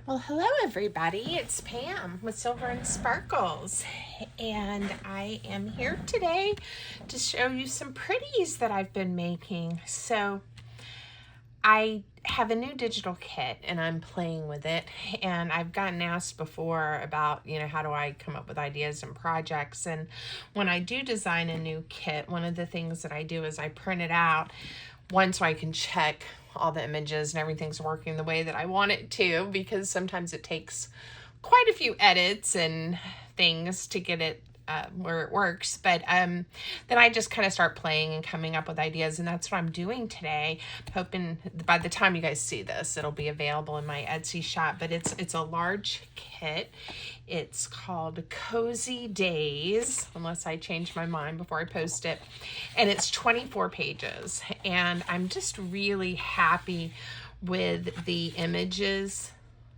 Well, hello everybody. It's Pam with Silver and Sparkles, and I am here today to show you some pretties that I've been making. So I have a new digital kit and I'm playing with it, and I've gotten asked before about, how do I come up with ideas and projects. And when I do design a new kit, one of the things that I do is I print it out, one, so I can check all the images and everything's working the way that I want it to, because sometimes it takes quite a few edits and things to get it where it works. But then I just kind of start playing and coming up with ideas, and that's what I'm doing today. Hoping by the time you guys see this, it'll be available in my Etsy shop. But it's a large kit. It's called Cozy Days, unless I change my mind before I post it. And it's 24 pages. And I'm just really happy with the images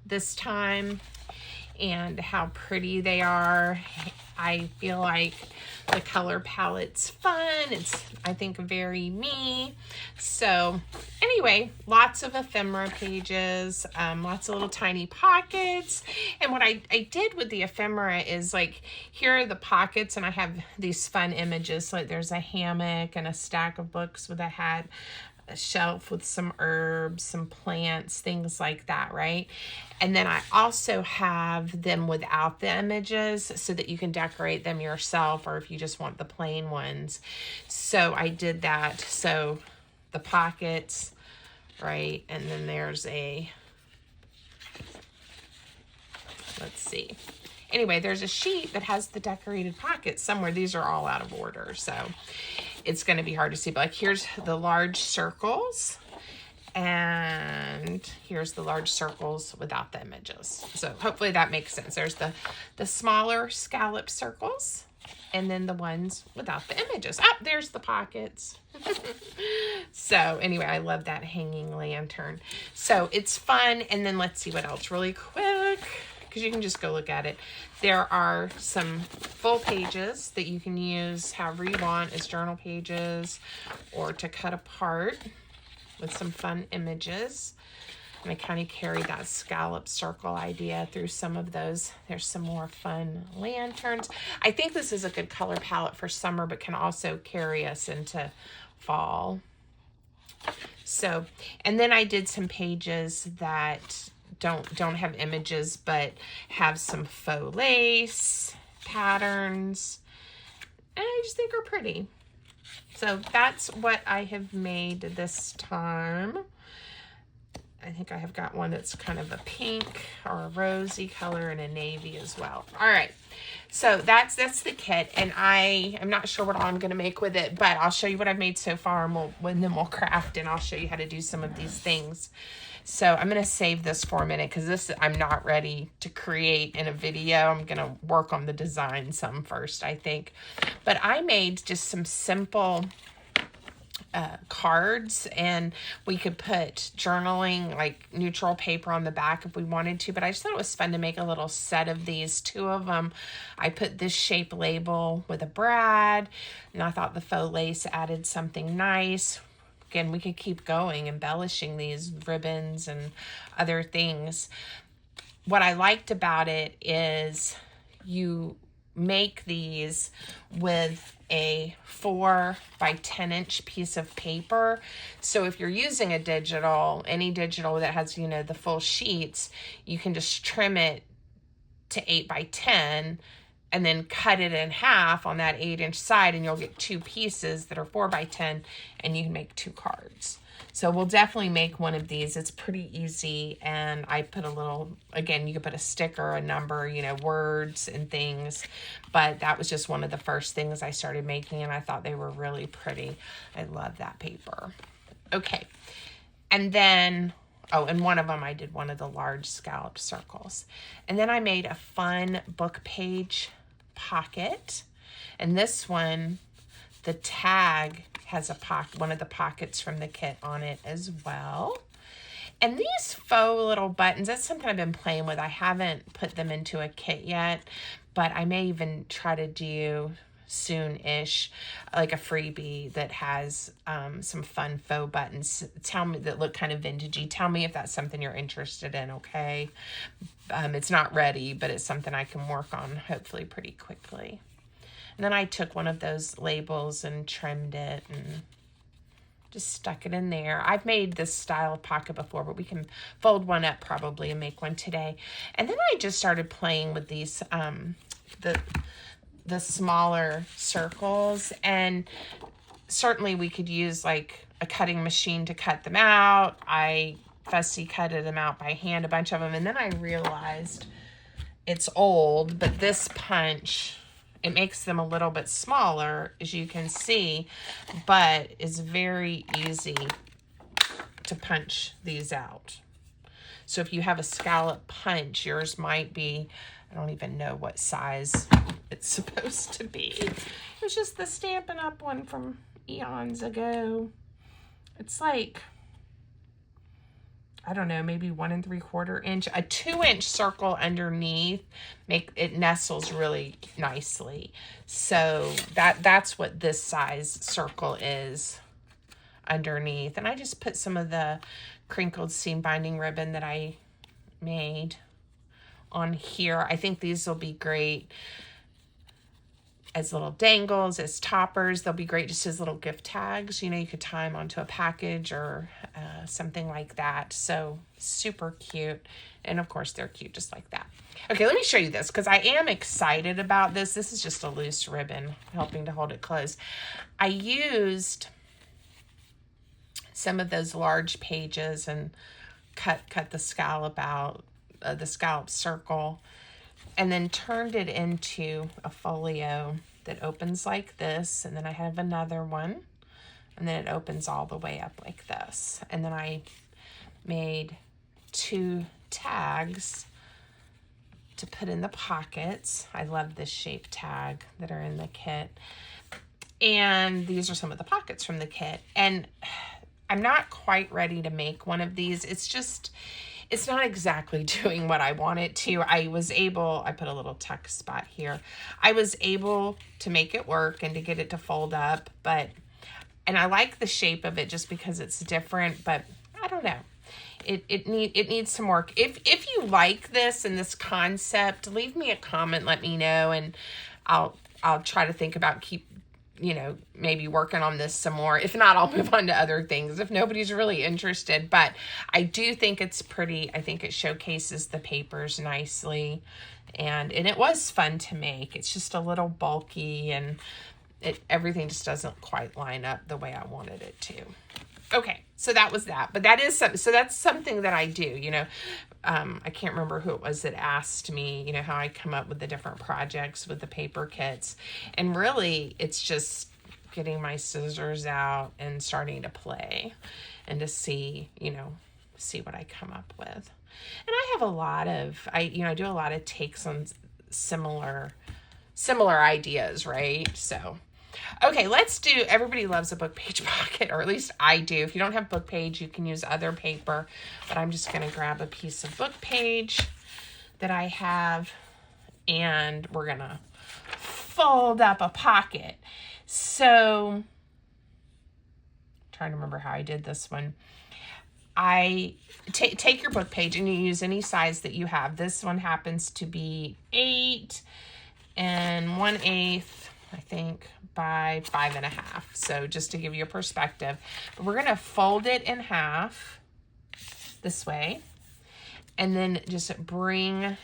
this time and how pretty they are. I feel like the color palette's fun. It's, I think, very me. So anyway, lots of ephemera pages, lots of little tiny pockets. And what I did with the ephemera is, like, here are the pockets, and I have these fun images. So, like, there's a hammock and a stack of books with a hat, a shelf with some herbs, some plants, things like that, right? And then I also have them without the images so that you can decorate them yourself, or if you just want the plain ones. So I did that. So the pockets, right? And then there's a, let's see. Anyway, there's a sheet that has the decorated pockets somewhere. These are all out of order, so it's going to be hard to see. But, like, here's the large circles, and here's the large circles without the images. So hopefully that makes sense. There's the smaller scallop circles, and then the ones without the images. Oh, there's the pockets. So anyway, I love that hanging lantern. So it's fun. And then let's see what else really quick, because you can just go look at it. There are some full pages that you can use however you want as journal pages, or to cut apart with some fun images. And I kind of carry that scallop circle idea through some of those. There's some more fun lanterns. I think this is a good color palette for summer, but can also carry us into fall. So, and then I did some pages that don't have images, but have some faux lace patterns, and I just think are pretty. So that's what I have made this time. I think I have got one that's kind of a pink or a rosy color, and a navy as well. All right, so that's the kit, and I am not sure what all I'm going to make with it, but I'll show you what I've made so far, and then we'll craft, and I'll show you how to do some of these things. So I'm going to save this for a minute, because this I'm not ready to create in a video. I'm going to work on the design some first, I think. But I made just some simple cards, and we could put journaling, like neutral paper on the back if we wanted to, but I just thought it was fun to make a little set of these. Two of them, I put this shape label with a brad, and I thought the faux lace added something nice. Again, we could keep going, embellishing these ribbons and other things. What I liked about it is you make these with a 4 by 10 inch piece of paper. So if you're using a digital, any digital that has, the full sheets, you can just trim it to 8 by 10 and then cut it in half on that 8-inch side, and you'll get 2 pieces that are 4 by 10, and you can make 2 cards. So we'll definitely make one of these. It's pretty easy, and I put a little, again, you could put a sticker, a number, words and things, but that was just one of the first things I started making, and I thought they were really pretty. I love that paper. Okay, and then, and one of them, I did one of the large scallop circles. And then I made a fun book page pocket. And this one, the tag has one of the pockets from the kit on it as well. And these faux little buttons, that's something I've been playing with. I haven't put them into a kit yet, but I may even try to do soon-ish, like a freebie that has some fun faux buttons. Tell me, that look kind of vintagey. Tell me if that's something you're interested in, okay? It's not ready, but it's something I can work on hopefully pretty quickly. And then I took one of those labels and trimmed it and just stuck it in there. I've made this style of pocket before, but we can fold one up probably and make one today. And then I just started playing with these, the smaller circles, and certainly we could use like a cutting machine to cut them out. I fussy cutted them out by hand, a bunch of them, and then I realized it's old, but this punch, it makes them a little bit smaller, as you can see, but it's very easy to punch these out. So if you have a scallop punch, yours might be, I don't even know what size it's supposed to be. It was just the Stampin' Up! One from eons ago. It's like, I don't know, maybe 1 3/4 inch, a 2-inch circle underneath. It nestles really nicely. So that's what this size circle is underneath. And I just put some of the crinkled seam binding ribbon that I made on here. I think these will be great as little dangles, as toppers. They'll be great just as little gift tags. You know, you could tie them onto a package or something like that. So super cute. And of course they're cute just like that. Okay, let me show you this because I am excited about this. This is just a loose ribbon helping to hold it closed. I used some of those large pages and cut the scallop out, the scallop circle, and then turned it into a folio that opens like this. And then I have another one, and then it opens all the way up like this. And then I made 2 tags to put in the pockets. I love this shape tag that are in the kit. And these are some of the pockets from the kit. And I'm not quite ready to make one of these. It's not exactly doing what I want it to. I put a little tuck spot here. I was able to make it work and to get it to fold up, and I like the shape of it just because it's different, but I don't know. It needs some work. If you like this and this concept, leave me a comment, let me know, and I'll try to think about maybe working on this some more. If not, I'll move on to other things if nobody's really interested. But I do think it's pretty. I think it showcases the papers nicely, and it was fun to make. It's just a little bulky, and everything just doesn't quite line up the way I wanted it to. Okay, so that was that. But that is something. So that's something that I do. I can't remember who it was that asked me, how I come up with the different projects with the paper kits. And really, it's just getting my scissors out and starting to play and to see what I come up with. And I have a lot of, I do a lot of takes on similar ideas, right? So, okay, let's do, everybody loves a book page pocket, or at least I do. If you don't have book page, you can use other paper, but I'm just going to grab a piece of book page that I have, and we're going to fold up a pocket. So, trying to remember how I did this one. I take your book page and you use any size that you have. This one happens to be 8 1/8, I think, by 5.5. So just to give you a perspective, but we're going to fold it in half this way, and then just bring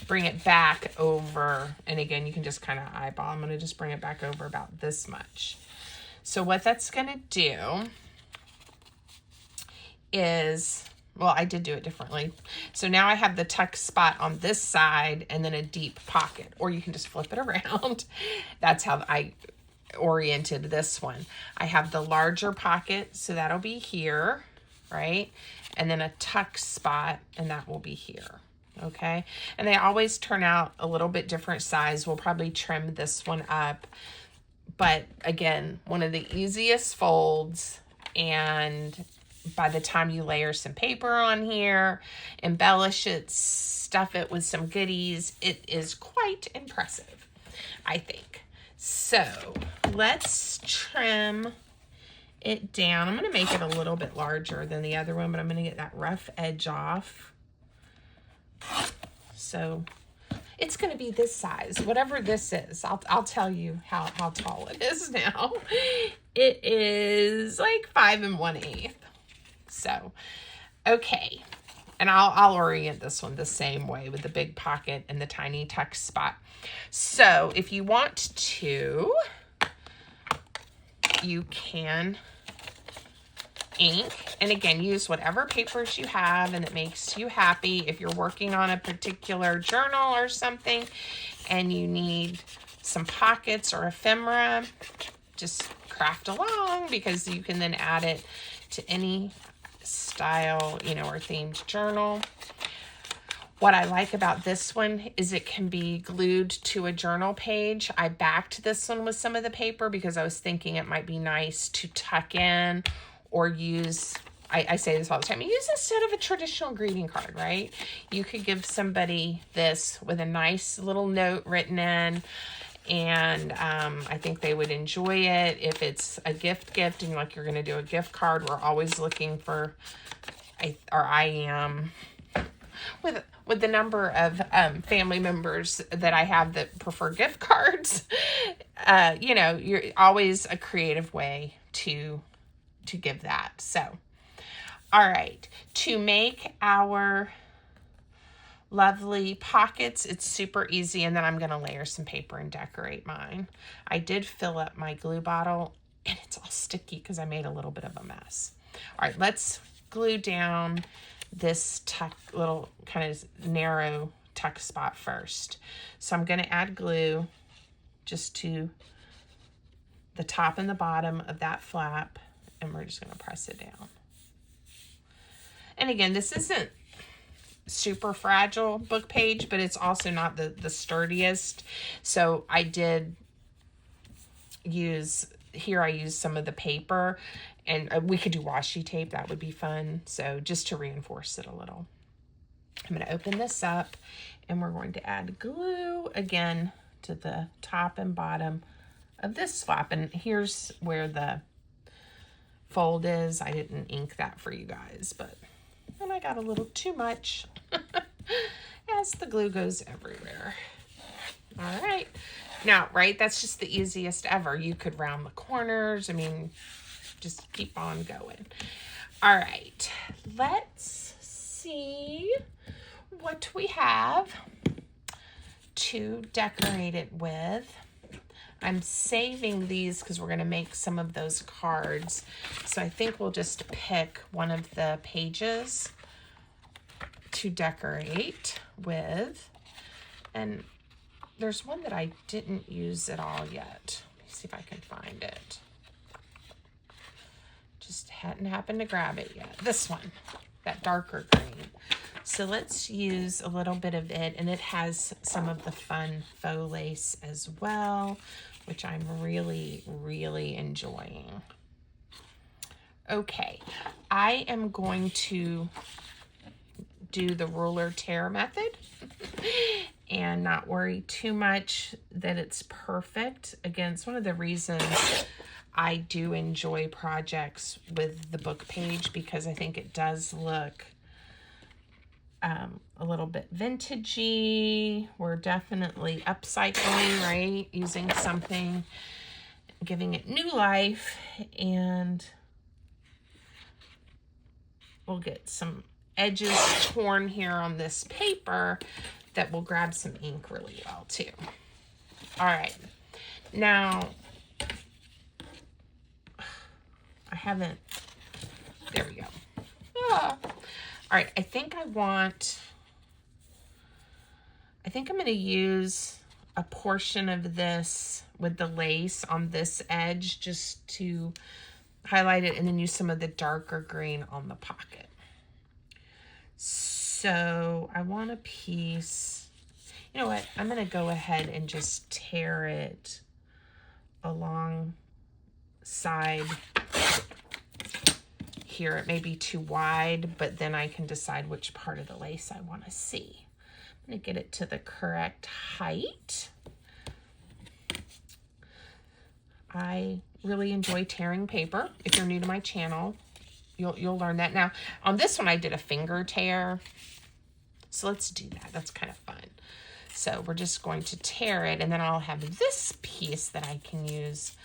it back over. And again, you can just kind of eyeball. I'm going to just bring it back over about this much. So what that's going to do is, well, I did do it differently. So now I have the tuck spot on this side and then a deep pocket, or you can just flip it around. That's how I oriented this one. I have the larger pocket, so that'll be here, right? And then a tuck spot, and that will be here. Okay, and they always turn out a little bit different size. We'll probably trim this one up, but again, one of the easiest folds, and by the time you layer some paper on here, embellish it, stuff it with some goodies, it is quite impressive, I think. So let's trim it down. I'm going to make it a little bit larger than the other one, but I'm going to get that rough edge off. So it's going to be this size, whatever this is. I'll tell you how tall it is now. It is like 5 1/8. So, okay. And I'll orient this one the same way with the big pocket and the tiny tuck spot. So if you want to, you can ink, and again, use whatever papers you have and it makes you happy. If you're working on a particular journal or something and you need some pockets or ephemera, just craft along, because you can then add it to any style, you know, or themed journal. What I like about this one is it can be glued to a journal page. I backed this one with some of the paper because I was thinking it might be nice to tuck in or use, I say this all the time, use instead of a traditional greeting card, right? You could give somebody this with a nice little note written in, and I think they would enjoy it. If it's a gift and like you're going to do a gift card, we're always looking for, I am, with the number of family members that I have that prefer gift cards, you know, you're always a creative way to give that. So, all right, to make our lovely pockets, it's super easy, and then I'm going to layer some paper and decorate mine. I did fill up my glue bottle, and it's all sticky because I made a little bit of a mess. All right, let's glue down this little kind of narrow tuck spot first. So I'm going to add glue just to the top and the bottom of that flap, and we're just going to press it down. And again, this isn't super fragile book page, but it's also not the sturdiest. So I did use, here I used some of the paper, and we could do washi tape. That would be fun. So just to reinforce it a little. I'm going to open this up, and we're going to add glue again to the top and bottom of this flap. And here's where the fold is. I didn't ink that for you guys, but then I got a little too much as the glue goes everywhere. All right. Now, right, that's just the easiest ever. You could round the corners. I mean, just keep on going. All right. Let's see what we have to decorate it with. I'm saving these because we're going to make some of those cards. So I think we'll just pick one of the pages to decorate with. And there's one that I didn't use at all yet. Let me see if I can find it. Just hadn't happened to grab it yet. This one, that darker green. So let's use a little bit of it, and it has some of the fun faux lace as well, which I'm really, really enjoying. Okay, I am going to do the ruler tear method and not worry too much that it's perfect. Again, it's one of the reasons I do enjoy projects with the book page, because I think it does look a little bit vintagey. We're definitely upcycling, right? Using something, giving it new life, and we'll get some edges torn here on this paper that will grab some ink really well too. All right, now I haven't, there we go. All right, I think I'm going to use a portion of this with the lace on this edge just to highlight it, and then use some of the darker green on the pocket. So I want a piece, you know what, I'm going to go ahead and just tear it alongside here. It may be too wide, but then I can decide which part of the lace I want to see. I'm going to get it to the correct height. I really enjoy tearing paper. If you're new to my channel, you'll learn that. Now, on this one, I did a finger tear. So let's do that. That's kind of fun. So we're just going to tear it, and then I'll have this piece that I can use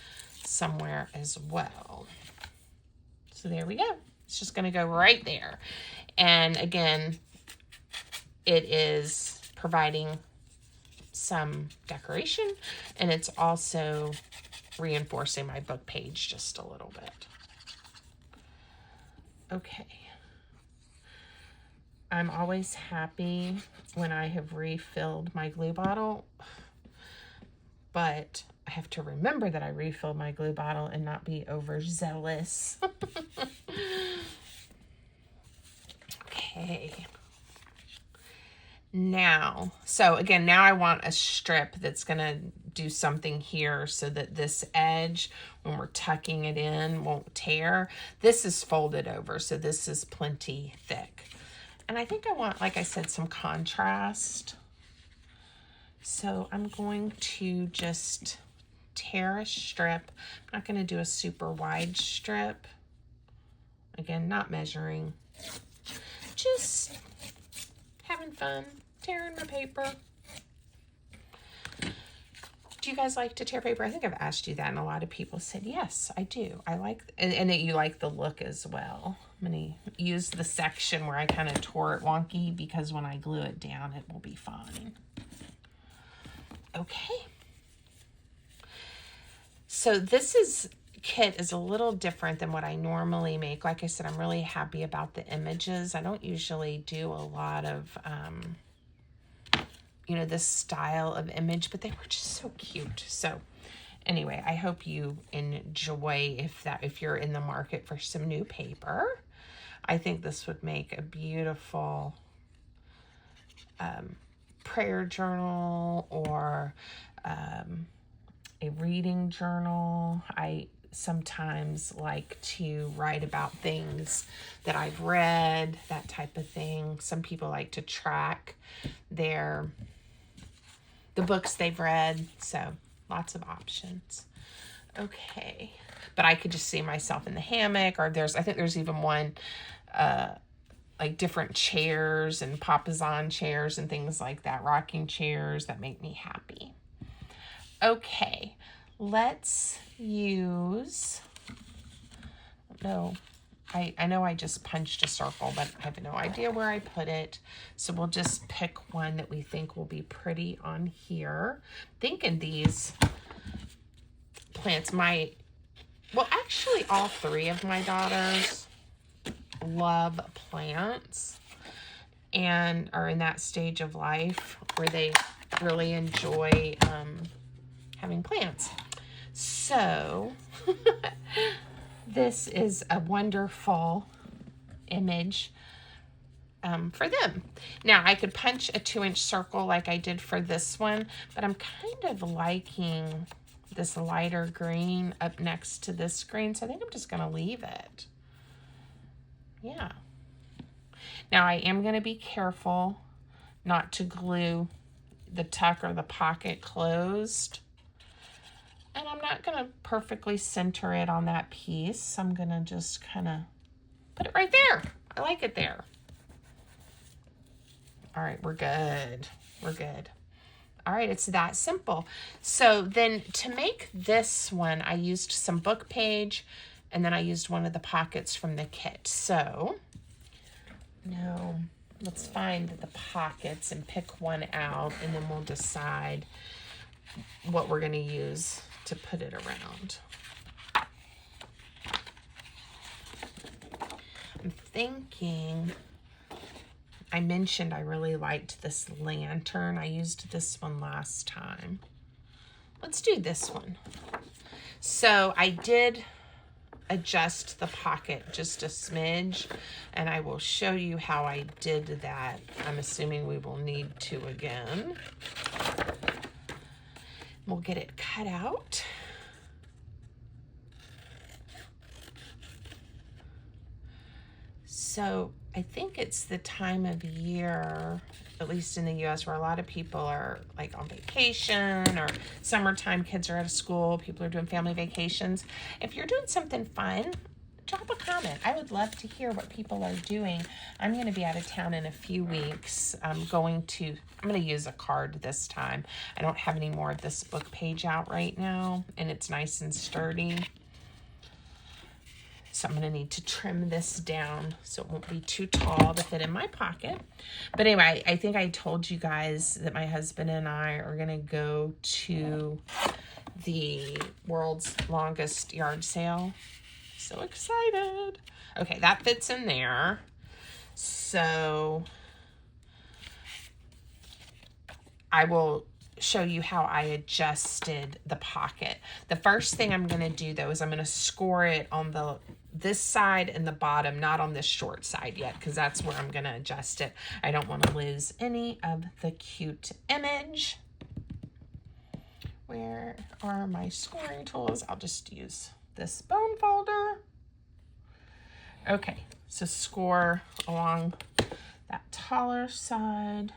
somewhere as well. So there we go. It's just going to go right there. And again, it is providing some decoration, and it's also reinforcing my book page just a little bit. Okay. I'm always happy when I have refilled my glue bottle, but I have to remember that I refilled my glue bottle and not be overzealous. Okay. Now, so again, now I want a strip that's going to do something here so that this edge, when we're tucking it in, won't tear. This is folded over, so this is plenty thick. And I think I want, like I said, some contrast. So I'm going to just tear a strip. I'm not going to do a super wide strip. Again, not measuring. Just having fun, tearing my paper. Do you guys like to tear paper? I think I've asked you that, and a lot of people said, yes, I do. I like, and that you like the look as well. I'm going to use the section where I kind of tore it wonky, because when I glue it down, it will be fine. Okay. So this kit is a little different than what I normally make. Like I said, I'm really happy about the images. I don't usually do a lot of, you know, this style of image, but they were just so cute. So anyway, I hope you enjoy if you're in the market for some new paper. I think this would make a beautiful prayer journal or a reading journal. I sometimes like to write about things that I've read, that type of thing. Some people like to track the books they've read, so lots of options. Okay, but I could just see myself in the hammock, or I think there's even one like different chairs and papasan chairs and things like that, rocking chairs that make me happy. Okay, let's use, no, I know I just punched a circle, but I have no idea where I put it. So we'll just pick one that we think will be pretty on here. Thinking these plants well, actually all three of my daughters love plants and are in that stage of life where they really enjoy having plants. So this is a wonderful image for them. Now I could punch a 2-inch circle like I did for this one, but I'm kind of liking this lighter green up next to this green, so I think I'm just going to leave it. Yeah. Now I am going to be careful not to glue the tuck or the pocket closed. And I'm not going to perfectly center it on that piece. I'm going to just kind of put it right there. I like it there. All right, we're good. We're good. All right, it's that simple. So then to make this one, I used some book page, and then I used one of the pockets from the kit. So now let's find the pockets and pick one out, and then we'll decide what we're going to use to put it around. I'm thinking, I mentioned I really liked this lantern. I used this one last time. Let's do this one. So I did adjust the pocket just a smidge, and I will show you how I did that. I'm assuming we will need to again. We'll get it cut out. So I think it's the time of year, at least in the US, where a lot of people are like on vacation, or summertime, kids are out of school, people are doing family vacations. If you're doing something fun, drop a comment. I would love to hear what people are doing. I'm going to be out of town in a few weeks. I'm going to use a card this time. I don't have any more of this book page out right now, and it's nice and sturdy. So I'm going to need to trim this down so it won't be too tall to fit in my pocket. But anyway, I think I told you guys that my husband and I are going to go to the world's longest yard sale. So excited. Okay, that fits in there. So I will show you how I adjusted the pocket. The first thing I'm going to do though is I'm going to score it on this side and the bottom, not on this short side yet, because that's where I'm going to adjust it. I don't want to lose any of the cute image. Where are my scoring tools? I'll just use this bone folder. Okay, so score along that taller side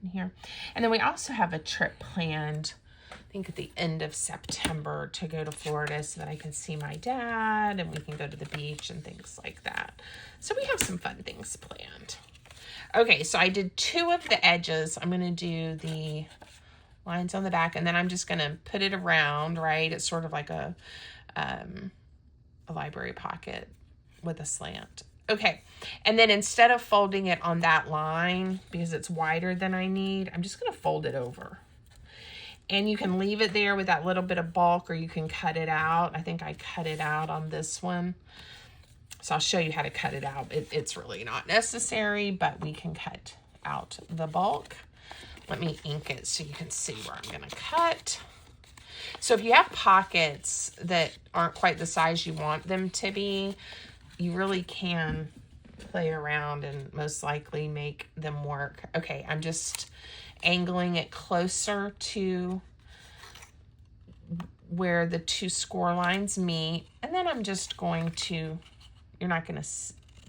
in here. And then we also have a trip planned, I think at the end of September, to go to Florida so that I can see my dad and we can go to the beach and things like that. So we have some fun things planned. Okay, so I did 2 of the edges. I'm going to do the lines on the back, and then I'm just going to put it around, right? It's sort of like a library pocket with a slant. Okay, and then instead of folding it on that line, because it's wider than I need, I'm just going to fold it over. And you can leave it there with that little bit of bulk, or you can cut it out. I think I cut it out on this one. So I'll show you how to cut it out. It's really not necessary, but we can cut out the bulk. Let me ink it so you can see where I'm going to cut. So if you have pockets that aren't quite the size you want them to be, you really can play around and most likely make them work. Okay, I'm just angling it closer to where the 2 score lines meet. And then I'm just going to, you're not going to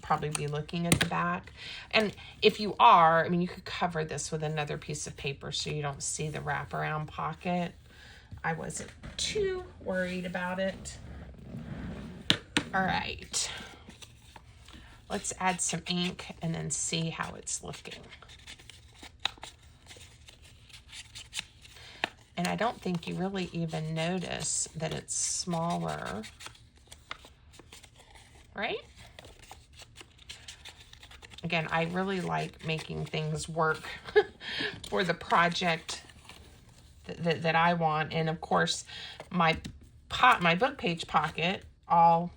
probably be looking at the back. And if you are, I mean, you could cover this with another piece of paper so you don't see the wraparound pocket. I wasn't too worried about it. All right. Let's add some ink and then see how it's looking. And I don't think you really even notice that it's smaller, right? Again, I really like making things work for the project that I want. And of course, my book page pocket all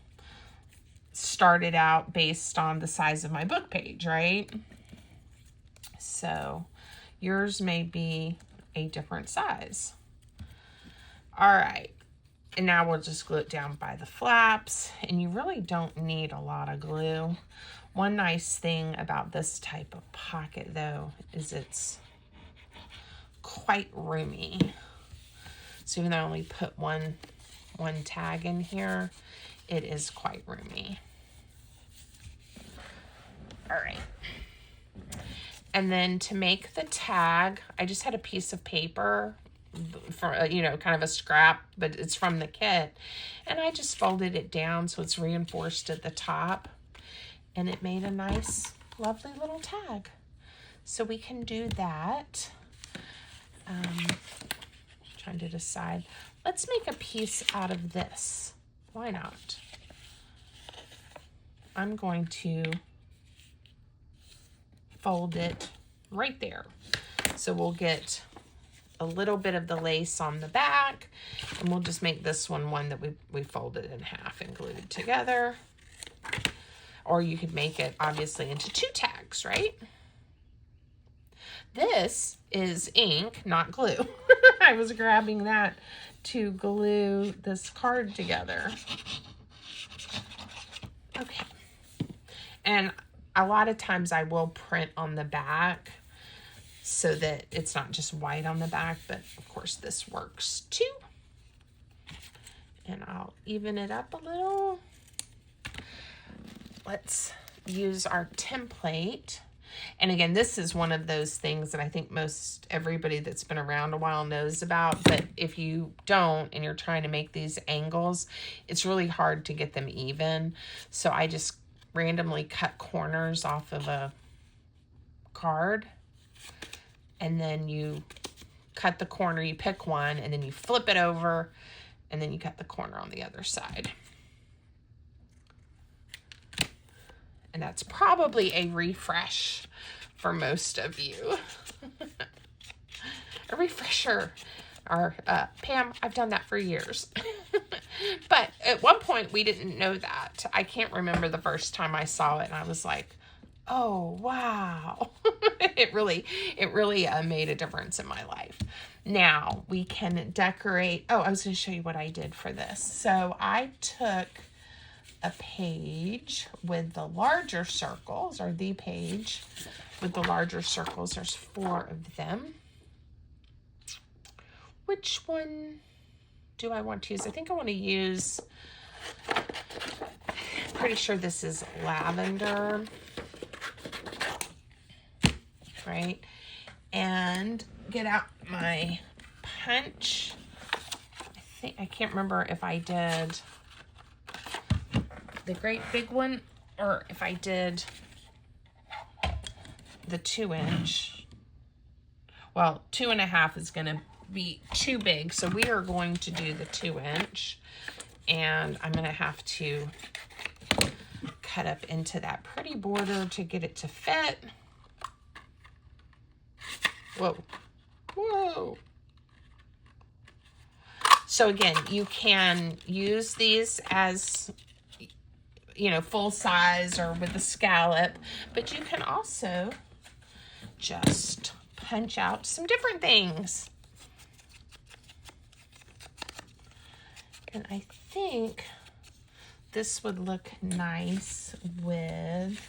started out based on the size of my book page, right? So yours may be a different size. All right. And now we'll just glue it down by the flaps. And you really don't need a lot of glue. One nice thing about this type of pocket, though, is it's quite roomy. So even though I only put one tag in here, it is quite roomy. All right. And then to make the tag, I just had a piece of paper for, kind of a scrap, but it's from the kit. And I just folded it down so it's reinforced at the top. And it made a nice, lovely little tag. So we can do that. Trying to decide. Let's make a piece out of this. Why not? I'm going to fold it right there. So we'll get a little bit of the lace on the back, and we'll just make this one that we folded in half and glued together. Or you could make it obviously into 2 tags, right? This is ink, not glue. I was grabbing that to glue this card together. Okay. And a lot of times I will print on the back so that it's not just white on the back, but of course this works too. And I'll even it up a little. Let's use our template. And again, this is one of those things that I think most everybody that's been around a while knows about. But if you don't and you're trying to make these angles, it's really hard to get them even. So I just randomly cut corners off of a card. And then you cut the corner, you pick one, and then you flip it over, and then you cut the corner on the other side. And that's probably a refresh for most of you. A refresher. Or, Pam, I've done that for years. But at one point, we didn't know that. I can't remember the first time I saw it, and I was like, oh, wow. It really made a difference in my life. Now, we can decorate. Oh, I was going to show you what I did for this. So I took a page with the larger circles, or the page with the larger circles. There's 4 of them. Which one do I want to use? I think I want to use, pretty sure this is lavender, right? And get out my punch. I can't remember if I did the great big one or if I did the 2-inch. Well, 2.5 is going to be too big, so we are going to do the 2-inch, and I'm going to have to cut up into that pretty border to get it to fit. Whoa. Whoa. So again, you can use these as, you know, full size or with a scallop, but you can also just punch out some different things. And I think this would look nice with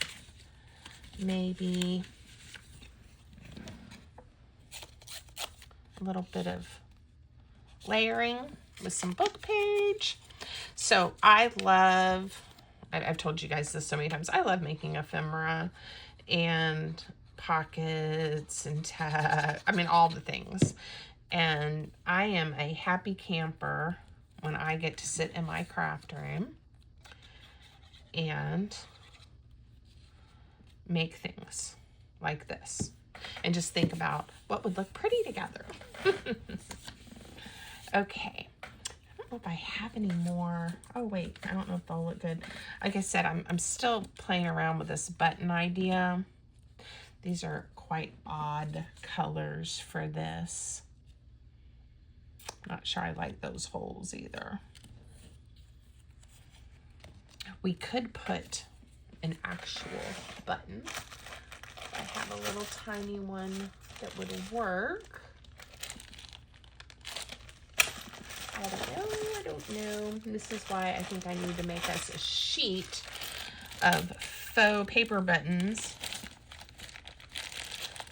maybe a little bit of layering with some book page. So I love, I've told you guys this so many times, I love making ephemera and pockets and tag, I mean all the things. And I am a happy camper when I get to sit in my craft room and make things like this and just think about what would look pretty together. Okay, I don't know if I have any more. Oh wait, I don't know if they'll look good. Like I said, I'm still playing around with this button idea. These are quite odd colors for this. Not sure I like those holes either. We could put an actual button. I have a little tiny one that would work. I don't know. This is why I think I need to make us a sheet of faux paper buttons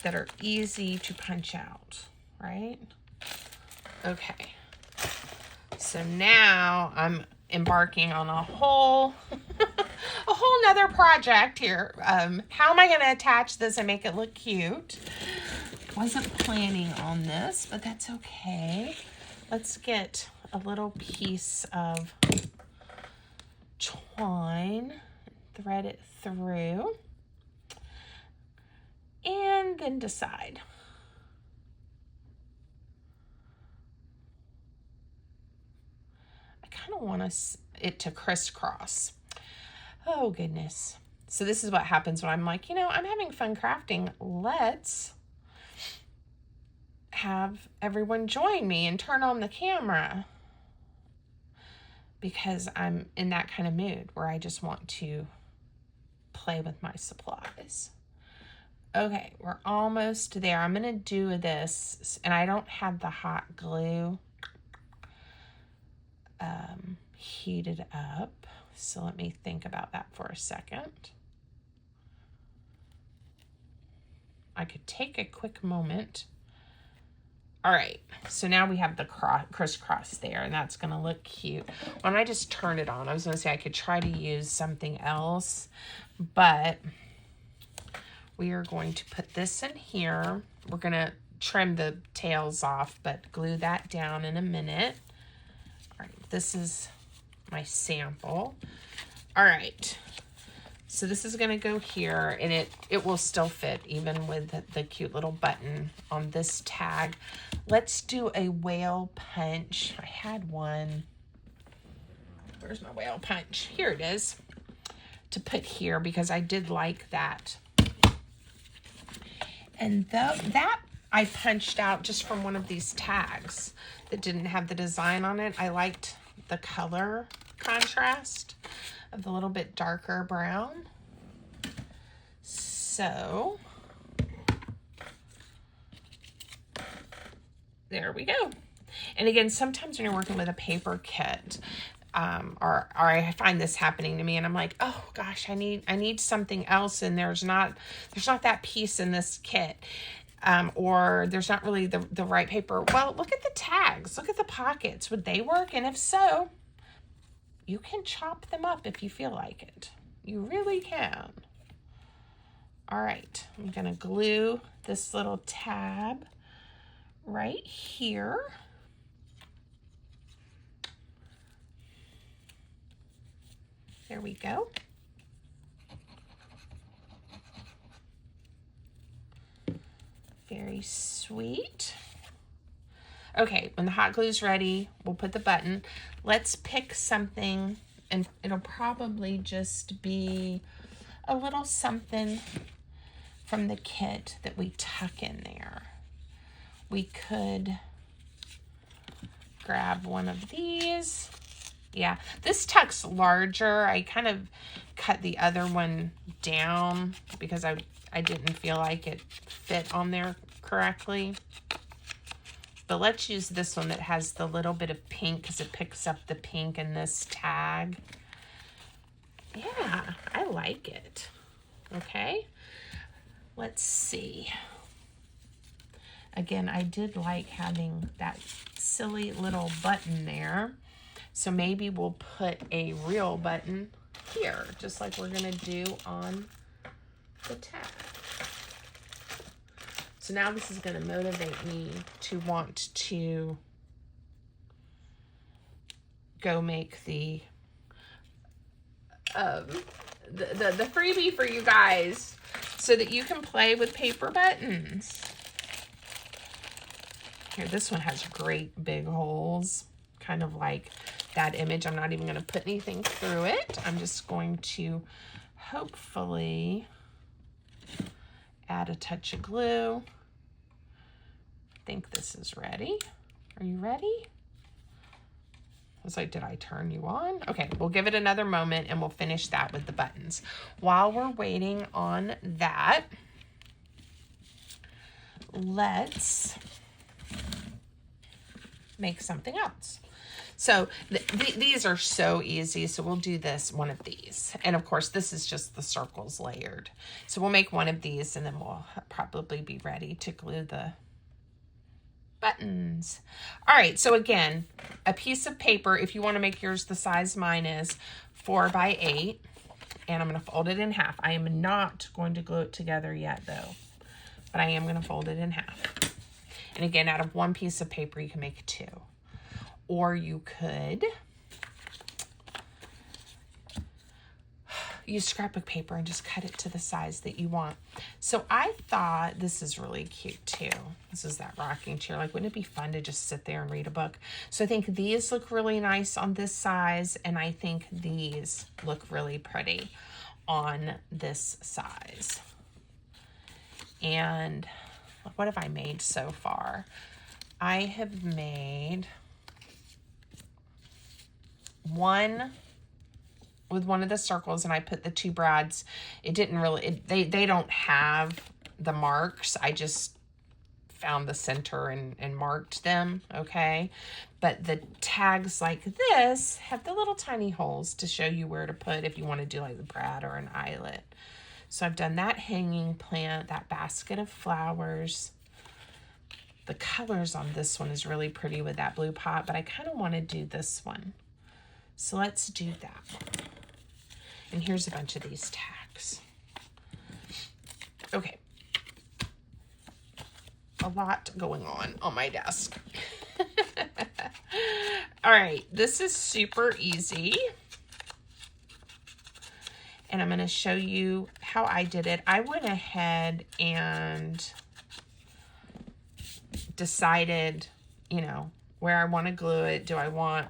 that are easy to punch out, right? Okay. So now I'm embarking on a whole nother project here. How am I going to attach this and make it look cute? Wasn't planning on this, but that's okay. Let's get a little piece of twine, thread it through, and then decide. I kind of want it to crisscross. Oh goodness. So this is what happens when I'm like, you know, I'm having fun crafting. Let's have everyone join me and turn on the camera, because I'm in that kind of mood where I just want to play with my supplies. Okay, we're almost there. I'm gonna do this, and I don't have the hot glue heated up, so let me think about that for a second. I could take a quick moment. All right, so now we have the crisscross there, and that's gonna look cute. Why don't I just turn it on? I was gonna say I could try to use something else, but we are going to put this in here. We're gonna trim the tails off, but glue that down in a minute. All right, this is my sample. All right, so this is gonna go here, and it will still fit even with the cute little button on this tag. Let's do a whale punch. I had one. Where's my whale punch? Here it is, to put here because I did like that. And that I punched out just from one of these tags that didn't have the design on it. I liked the color contrast of the little bit darker brown. So there we go. And again, sometimes when you're working with a paper kit, or I find this happening to me, and I'm like, oh gosh, I need something else, and there's not that piece in this kit, or there's not really the right paper. Well, look at the tags, look at the pockets. Would they work? And if so, you can chop them up if you feel like it. You really can. All right, I'm gonna glue this little tab right here. There we go. Very sweet. Okay, when the hot glue's ready, we'll put the button. Let's pick something, and it'll probably just be a little something from the kit that we tuck in there. We could grab one of these. Yeah, this tuck's larger. I kind of cut the other one down because I didn't feel like it fit on there correctly. But let's use this one that has the little bit of pink because it picks up the pink in this tag. Yeah, I like it. Okay, let's see. Again, I did like having that silly little button there. So maybe we'll put a real button here, just like we're gonna do on the tag. So now this is gonna motivate me to want to go make the freebie for you guys so that you can play with paper buttons. Here, this one has great big holes, kind of like that image. I'm not even going to put anything through it. I'm just going to hopefully add a touch of glue. I think this is ready. Are you ready? I was like, did I turn you on? Okay, we'll give it another moment and we'll finish that with the buttons. While we're waiting on that, let's make something else. So these are so easy. So we'll do one of these. And of course, this is just the circles layered. So we'll make one of these and then we'll probably be ready to glue the buttons. All right, so again, a piece of paper, if you want to make yours the size mine is, 4 by 8. And I'm going to fold it in half. I am not going to glue it together yet though, but I am going to fold it in half. And again, out of one piece of paper, you can make 2. Or you could use scrapbook paper and just cut it to the size that you want. So I thought this is really cute too. This is that rocking chair. Like, wouldn't it be fun to just sit there and read a book? So I think these look really nice on this size, and I think these look really pretty on this size. And what have I made so far? I have made one with one of the circles, and I put the 2 brads. It didn't really, they don't have the marks. I just found the center and marked them, okay? But the tags like this have the little tiny holes to show you where to put if you want to do like the brad or an eyelet. So I've done that hanging plant, that basket of flowers. the colors on this one is really pretty with that blue pot, but I kind of want to do this one. So let's do that one. And here's a bunch of these tacks. Okay. A lot going on my desk. All right, this is super easy. And I'm going to show you how I did it. I went ahead and decided, you know, where I want to glue it. Do I want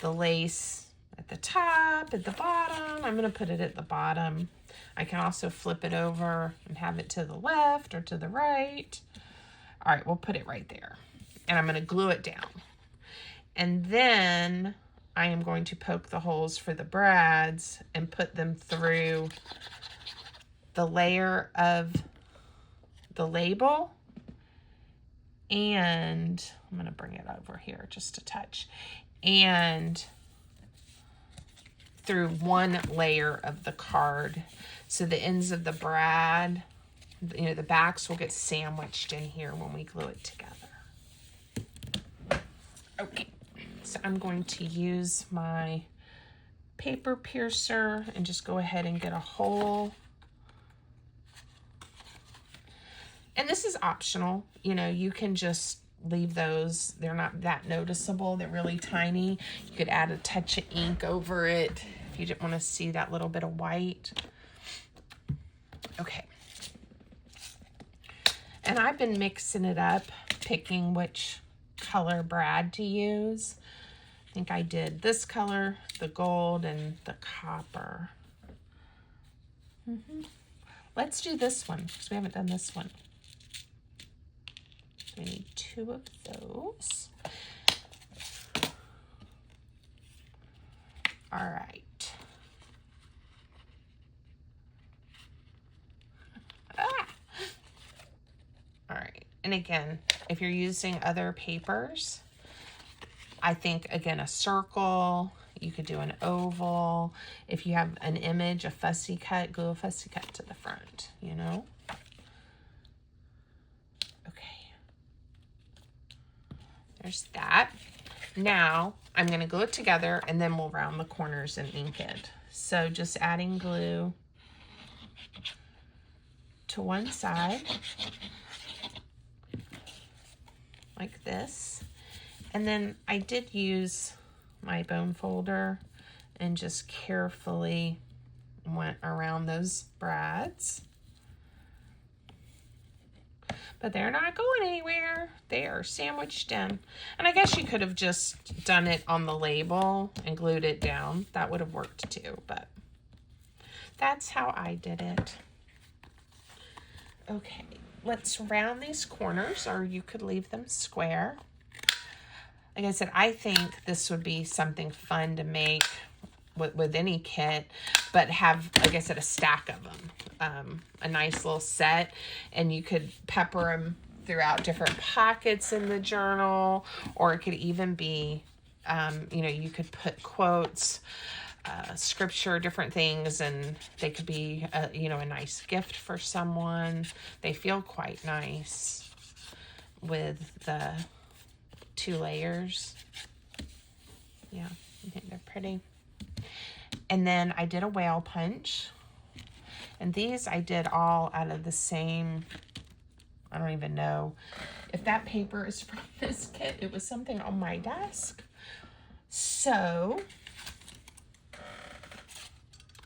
the lace at the top, at the bottom? I'm going to put it at the bottom. I can also flip it over and have it to the left or to the right. All right, we'll put it right there. And I'm going to glue it down. And then I am going to poke the holes for the brads and put them through the layer of the label. And I'm going to bring it over here just a touch. And through one layer of the card. So the ends of the brad, you know, the backs will get sandwiched in here when we glue it together. Okay, so I'm going to use my paper piercer and just go ahead and get a hole. And this is optional. You know, you can just leave those. They're not that noticeable. They're really tiny. You could add a touch of ink over it if you didn't want to see that little bit of white. Okay. And I've been mixing it up, picking which color brad to use. I think I did this color, the gold, and the copper. Let's do this one because we haven't done this one. We need 2 of those. All right. All right. And again, if you're using other papers, I think, again, a circle, you could do an oval. If you have an image, a fussy cut, glue a fussy cut to the front, you know? Okay. There's that. Now, I'm going to glue it together, and then we'll round the corners and ink it. So just adding glue to one side, like this. And then I did use my bone folder and just carefully went around those brads. But they're not going anywhere. They are sandwiched in. And I guess you could have just done it on the label and glued it down. That would have worked too, but that's how I did it. Okay, let's round these corners, or you could leave them square. Like I said, I think this would be something fun to make with any kit, but have, like I said, a stack of them, a nice little set, and you could pepper them throughout different pockets in the journal, or it could even be, you know, you could put quotes, scripture, different things, and they could be, you know, a nice gift for someone. They feel quite nice with the 2 layers. Yeah, I think they're pretty. And then I did a whale punch, and these I did all out of the same, I don't even know if that paper is from this kit. It was something on my desk. So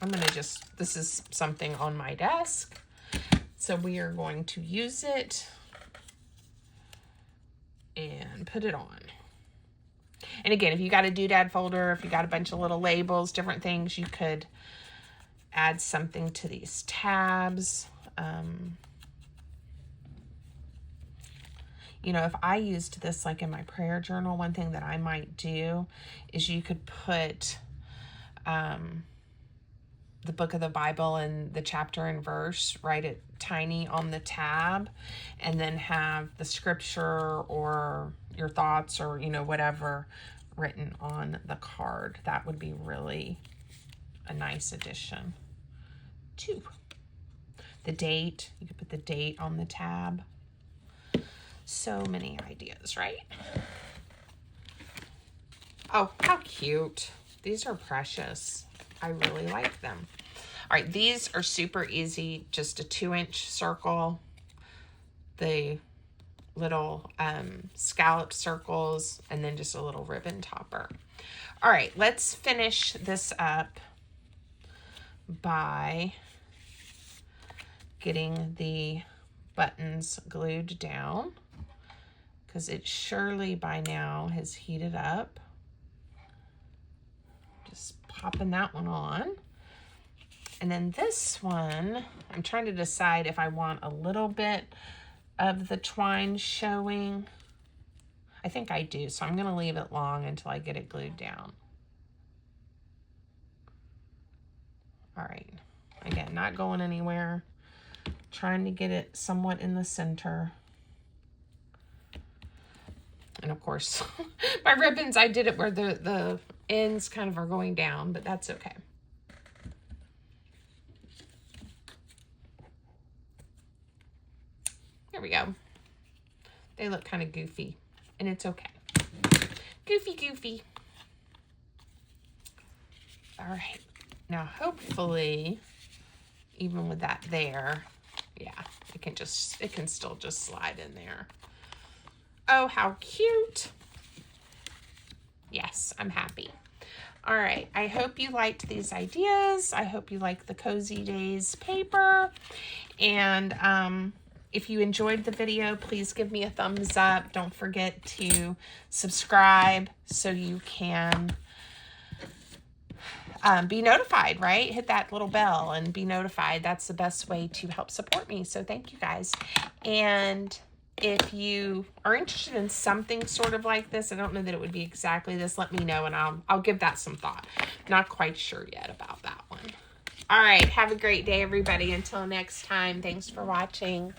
I'm going to just, this is something on my desk. So we are going to use it and put it on. And again, if you got a doodad folder, if you got a bunch of little labels, different things, you could add something to these tabs. You know, if I used this like in my prayer journal, one thing that I might do is you could put the book of the Bible and the chapter and verse, write it tiny on the tab, and then have the scripture or your thoughts or, you know, whatever written on the card. That would be really a nice addition too. The date, you could put the date on the tab. So many ideas, right? Oh, how cute. These are precious. I really like them. All right, these are super easy. Just a 2-inch circle. The little scallop circles, and then just a little ribbon topper. All right, let's finish this up by getting the buttons glued down, because it surely by now has heated up. Just popping that one on. And then this one, I'm trying to decide if I want a little bit of the twine showing. I think I do, so I'm gonna leave it long until I get it glued down. All right, again, not going anywhere. Trying to get it somewhat in the center. And of course, my ribbons, I did it where the ends kind of are going down, but that's okay. There we go. They look kind of goofy, and it's okay. Goofy, goofy. All right. Now, hopefully, even with that there, yeah, it can still just slide in there. Oh, how cute. Yes, I'm happy. All right, I hope you liked these ideas. I hope you like the Cozy Days paper. And if you enjoyed the video, please give me a thumbs up. Don't forget to subscribe so you can be notified, right? Hit that little bell and be notified. That's the best way to help support me. So thank you guys. And if you are interested in something sort of like this, I don't know that it would be exactly this, let me know and I'll give that some thought. Not quite sure yet about that one. All right, have a great day, everybody. Until next time, thanks for watching.